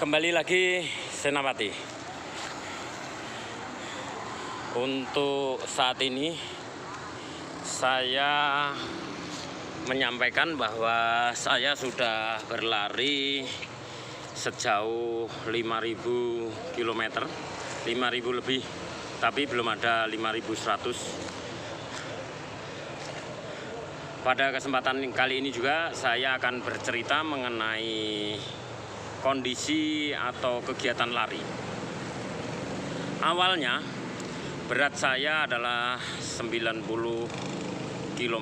Kembali lagi Senapati. Untuk saat ini saya menyampaikan bahwa saya sudah berlari sejauh 5.000 km, 5.000 lebih, tapi belum ada 5.100. Pada kesempatan kali ini juga saya akan bercerita mengenai kondisi atau kegiatan lari. Awalnya berat saya adalah 90 kg,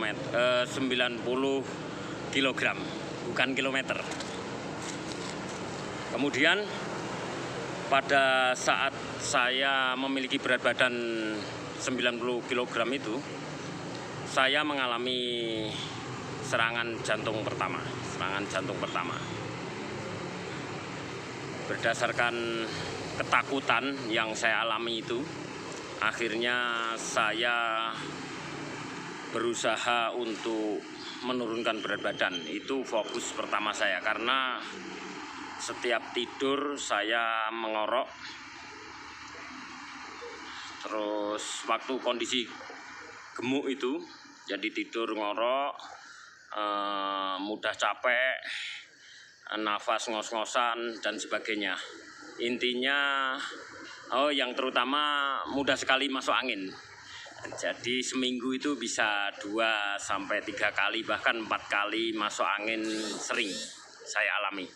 bukan kilometer. Kemudian pada saat saya memiliki berat badan 90 kg itu, saya mengalami serangan jantung pertama. Berdasarkan ketakutan yang saya alami itu, akhirnya saya berusaha untuk menurunkan berat badan. Itu fokus pertama saya, karena setiap tidur saya mengorok. Terus waktu kondisi gemuk itu, jadi tidur ngorok, mudah capek, nafas ngos-ngosan dan sebagainya. Intinya yang terutama mudah sekali masuk angin. Jadi seminggu itu bisa 2 sampai 3 kali, bahkan 4 kali masuk angin sering saya alami.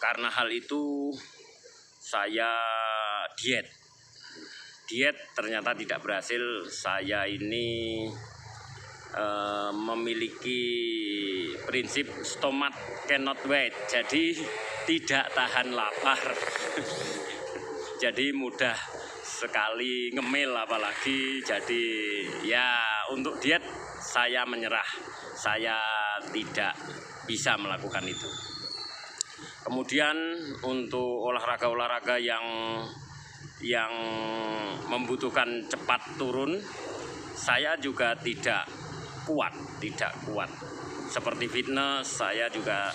Karena hal itu saya diet ternyata tidak berhasil. Saya ini memiliki prinsip stomach cannot wait, jadi tidak tahan lapar. Jadi mudah sekali ngemil apalagi. Jadi ya untuk diet saya menyerah, saya tidak bisa melakukan itu. Kemudian untuk olahraga yang membutuhkan cepat turun, saya juga tidak kuat. Seperti fitness, saya juga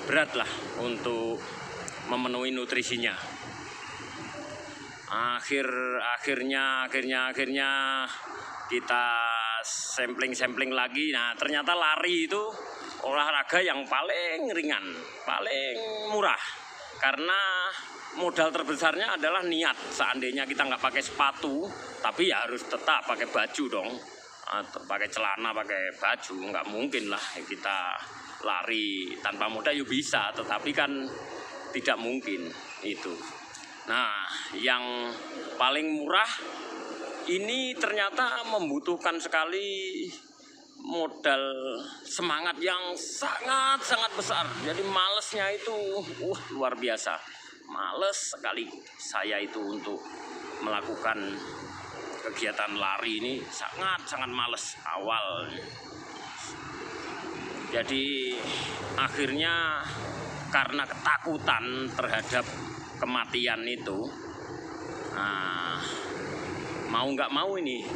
berat lah untuk memenuhi nutrisinya. Akhirnya kita sampling lagi. Nah, ternyata lari itu olahraga yang paling ringan, paling murah, karena modal terbesarnya adalah niat. Seandainya kita nggak pakai sepatu, tapi ya harus tetap pakai baju dong, atau pakai celana, pakai baju. Nggak mungkin lah kita lari tanpa modal. Ya bisa, tetapi kan tidak mungkin itu. Nah, yang paling murah ini ternyata membutuhkan sekali modal semangat yang sangat besar. Jadi malesnya itu luar biasa. Males sekali saya itu untuk melakukan kegiatan lari ini, sangat males awal. Jadi akhirnya karena ketakutan terhadap kematian itu, mau nggak mau ini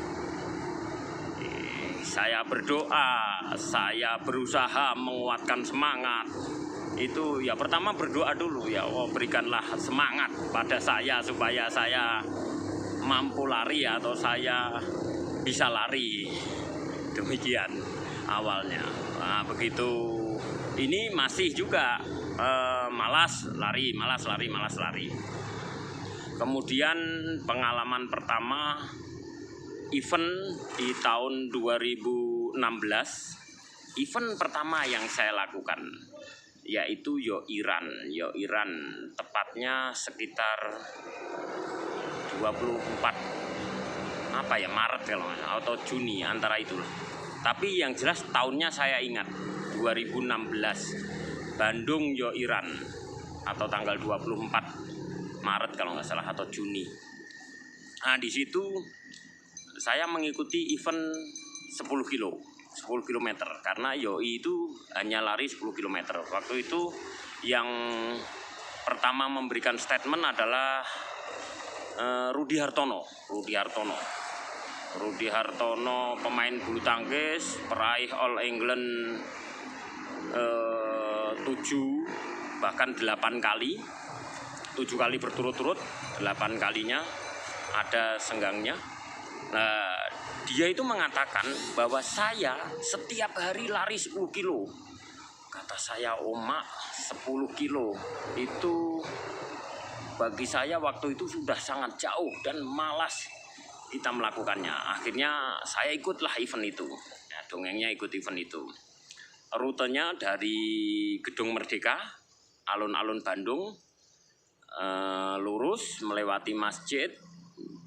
saya berdoa, saya berusaha menguatkan semangat. Itu ya pertama berdoa dulu, ya Allah berikanlah semangat pada saya supaya saya mampu lari atau saya bisa lari. Demikian awalnya. Nah, begitu ini masih juga malas lari. Kemudian pengalaman pertama event di tahun 2016, event pertama yang saya lakukan yaitu Yoiran, tepatnya sekitar 24 Maret kalau nggak salah, atau Juni, antara itulah. Tapi yang jelas tahunnya saya ingat, 2016 Bandung Yoiran, atau tanggal 24 Maret kalau nggak salah, atau Juni. Nah, di situ saya mengikuti event 10 km, karena Yoi itu hanya lari 10 km. Waktu itu yang pertama memberikan statement adalah Rudi Hartono, pemain bulu tangkis, peraih All England 7 bahkan 8 kali, 7 kali berturut-turut, 8 kalinya ada senggangnya. Nah, dia itu mengatakan bahwa saya setiap hari lari 10 kilo. Kata saya, Oma, 10 kilo itu bagi saya waktu itu sudah sangat jauh dan malas kita melakukannya. Akhirnya saya ikutlah event itu. Ya, dongengnya ikut event itu. Rutenya dari Gedung Merdeka, alun-alun Bandung, lurus melewati masjid,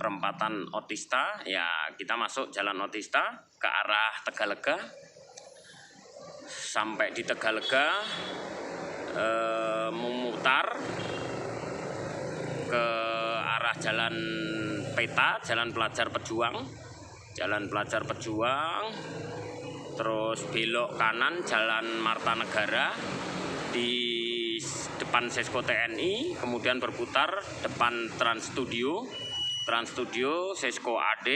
perempatan Otista, ya kita masuk jalan Otista ke arah Tegalega. Sampai di Tegalega, memutar ke arah jalan Peta, Jalan Pelajar Pejuang, terus belok kanan Jalan Martanegara di depan Sesko TNI, kemudian berputar depan Trans Studio, Sesko AD.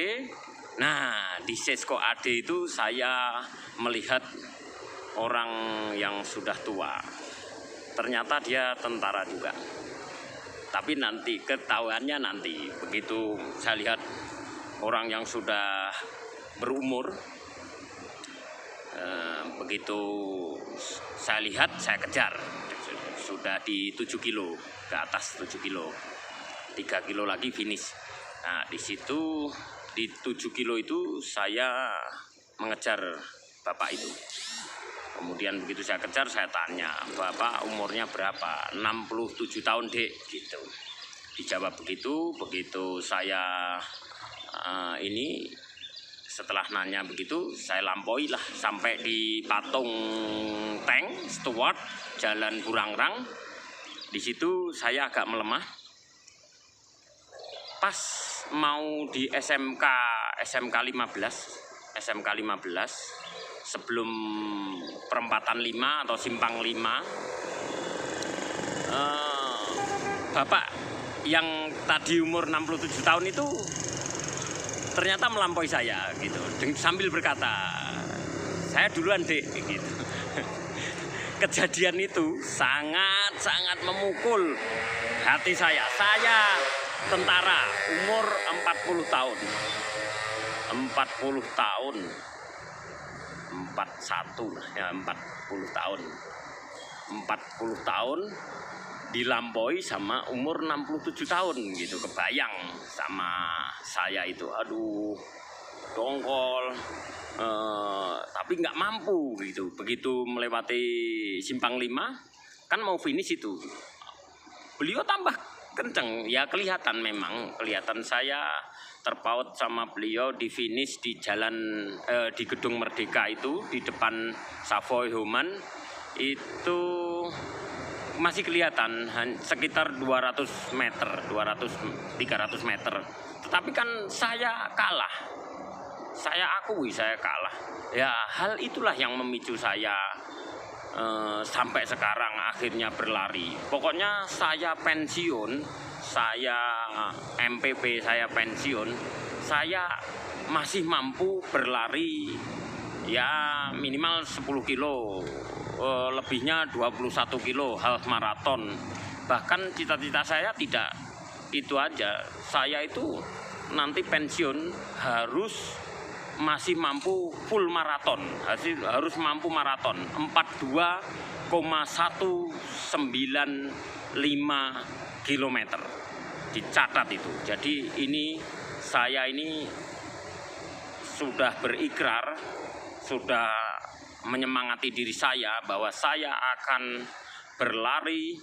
Nah, di Sesko AD itu saya melihat orang yang sudah tua. Ternyata dia tentara juga. Tapi nanti ketahuannya nanti, begitu saya lihat orang yang sudah berumur, begitu saya lihat, saya kejar. Sudah di 7 kilo, ke atas 7 kilo, 3 kilo lagi finish. Nah, di situ di 7 kilo itu saya mengejar bapak itu. Kemudian begitu saya kejar, saya tanya, Bapak umurnya berapa? 67 tahun, Dek, gitu. Dijawab begitu saya setelah nanya begitu, saya lampaui lah sampai di patung tank Stuart, Jalan Burangrang. Di situ saya agak melemah. Pas mau di SMK 15, sebelum perempatan 5 atau simpang 5, bapak yang tadi umur 67 tahun itu ternyata melampaui saya gitu, sambil berkata, saya duluan, Dek, gitu. Kejadian itu sangat memukul hati saya. Saya tentara umur 40 tahun 40 tahun dilampaui sama umur 67 tahun gitu. Kebayang sama saya itu, aduh, dongkol, tapi nggak mampu gitu. Begitu melewati simpang 5 kan mau finish itu, beliau tambah kenceng ya, kelihatan saya terpaut sama beliau di finish di jalan di Gedung Merdeka itu, di depan Savoy Homan itu masih kelihatan sekitar 200 meter, 300 meter. Tetapi kan saya kalah. Saya akui saya kalah. Ya, hal itulah yang memicu saya sampai sekarang akhirnya berlari. Pokoknya saya pensiun, saya MPP, saya pensiun, saya masih mampu berlari ya minimal 10 kilo, lebihnya 21 kilo half maraton. Bahkan cita-cita saya tidak itu aja, saya itu nanti pensiun harus masih mampu full maraton, harus mampu maraton 42,195 km, dicatat itu. Jadi saya ini sudah berikrar, sudah menyemangati diri saya bahwa saya akan berlari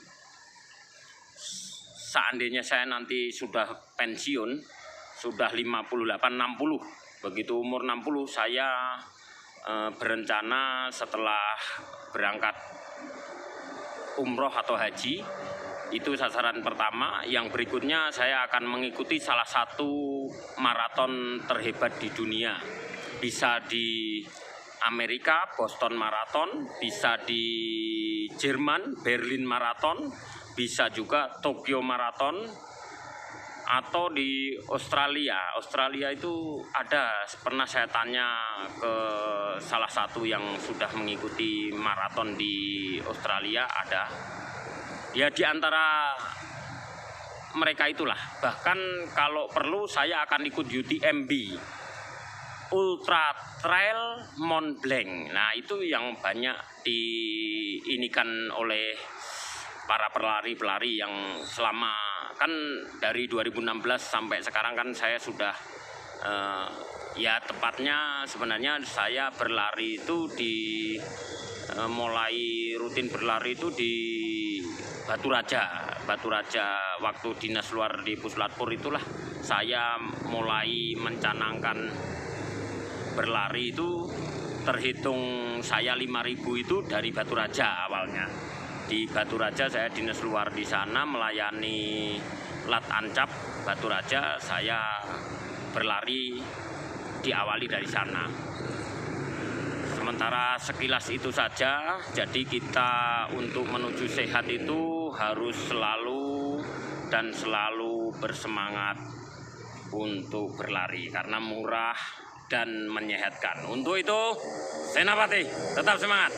seandainya saya nanti sudah pensiun, sudah 58-60. Begitu umur 60 saya berencana setelah berangkat umroh atau haji, itu sasaran pertama. Yang berikutnya saya akan mengikuti salah satu maraton terhebat di dunia. Bisa di Amerika, Boston Marathon, bisa di Jerman, Berlin Marathon, bisa juga Tokyo Marathon, atau di Australia. Australia itu ada, pernah saya tanya ke salah satu yang sudah mengikuti maraton di Australia, ada. Ya di antara mereka itulah. Bahkan kalau perlu saya akan ikut UTMB, Ultra Trail Mont Blanc. Nah itu yang banyak diinikan oleh para pelari-pelari yang selama, kan dari 2016 sampai sekarang kan saya sudah ya tepatnya sebenarnya saya berlari itu mulai rutin berlari itu di Batu Raja waktu dinas luar di Puslatpur itulah saya mulai mencanangkan berlari itu. Terhitung saya 5.000 itu dari Batu Raja awalnya. Di Batu Raja saya dinas luar di sana melayani Lat Ancap Batu Raja, saya berlari diawali dari sana. Sementara sekilas itu saja. Jadi kita untuk menuju sehat itu harus selalu bersemangat untuk berlari karena murah dan menyehatkan. Untuk itu Senapati tetap semangat.